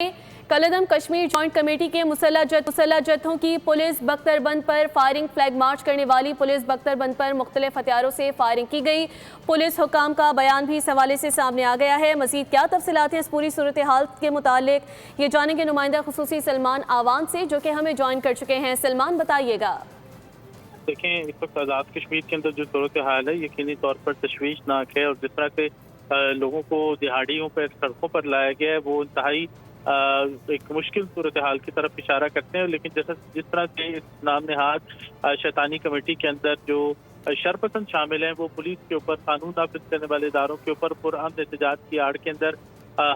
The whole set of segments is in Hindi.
कलदम कश्मीर जॉइंट कमेटी के मुसल्लह जत्थों की पुलिस बख्तरबंद पर फायरिंग। फ्लैग मार्च करने वाली पुलिस बख्तरबंद पर मुख्तलिफ हथियारों से फायरिंग की गई। पुलिस हुकाम का बयान भी इस हवाले से सामने आ गया है। मजीद क्या तफसीलात हैं इस पूरी सूरत हाल के मुतालिक, ये जानेंगे नुमाइंदा खुसूसी सलमान आवान से, जो कि हमें ज्वाइन कर चुके हैं। सलमान, बताइएगा। देखें, इस वक्त आज़ाद कश्मीर के अंदर जो सूरत हाल है यकीनी तौर पर तशवीशनाक है, और जिस तरह से लोगों को दिहाड़ियों पर सड़कों पर लाया गया है वो इंतहाई एक मुश्किल सूरत हाल की तरफ इशारा करते हैं। लेकिन जैसा जिस तरह से इस नाम नहाद शैतानी कमेटी के अंदर जो शरपसंद शामिल हैं वो पुलिस के ऊपर, कानून नाफिज करने वाले इदारों के ऊपर पुरअमन एहतजाज की आड़ के अंदर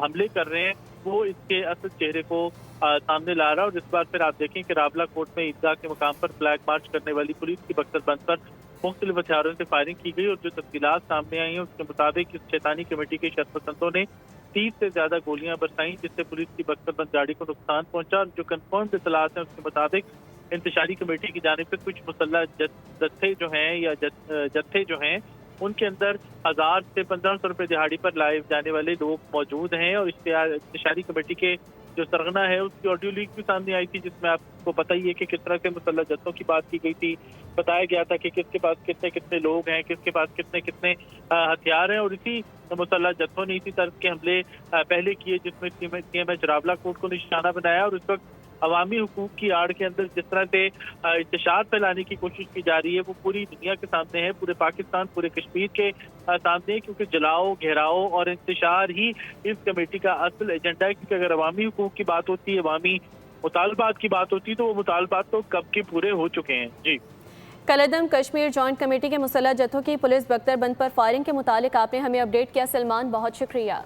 हमले कर रहे हैं, वो इसके असल चेहरे को सामने ला रहा है। और इस बार फिर आप देखें कि रावला कोट में ईदगाह के मकाम पर फ्लैग मार्च करने वाली पुलिस की बख्तरबंद पर मुख्तलिफ हथियारों से फायरिंग की गई, और जो तफसीलात सामने आई हैं उसके मुताबिक इस शैतानी कमेटी के शरपसंदों ने 30 से ज्यादा गोलियां बरसाई, जिससे पुलिस की बख्तरबंद गाड़ी को नुकसान पहुंचा। और जो कन्फर्म इतलात हैं उसके मुताबिक इंतशारी कमेटी की जानिब से कुछ मुसल्लह जत्थे जो हैं उनके अंदर 1000 से 1500 रुपए दिहाड़ी पर लाए जाने वाले लोग मौजूद हैं। और इंतशारी कमेटी के जो सरगना है उसकी ऑडियो लीक भी सामने आई थी, जिसमें आपको पता ही है कि किस तरह से मुसल्लह जत्थों की बात की गई थी। बताया गया था कि किसके पास कितने कितने लोग हैं, किसके पास कितने कितने हथियार हैं, और इसी मुसल्लह जत्थों ने इसी तरह के हमले पहले किए, जिसमें TMH रावला कोट को निशाना बनाया। और इस वक्त अवामी हुकूक की आड़ के अंदर जिस तरह से इंतशार फैलाने की कोशिश की जा रही है वो पूरी दुनिया के सामने है, पूरे पाकिस्तान, पूरे कश्मीर के सामने, क्योंकि जलाओ, घेराओ और इंतशार ही इस कमेटी का असल एजेंडा है। क्योंकि अगर अवामी हुकूक की बात होती है, अवामी मुतालबात की बात होती है, तो वो मुतालबात तो कब के पूरे हो चुके हैं। जी, कलदम कश्मीर जॉइंट कमेटी के मुसल्लह जत्थों की पुलिस बख्तरबंद पर फायरिंग के मुतालिक आपने हमें अपडेट किया। सलमान, बहुत शुक्रिया।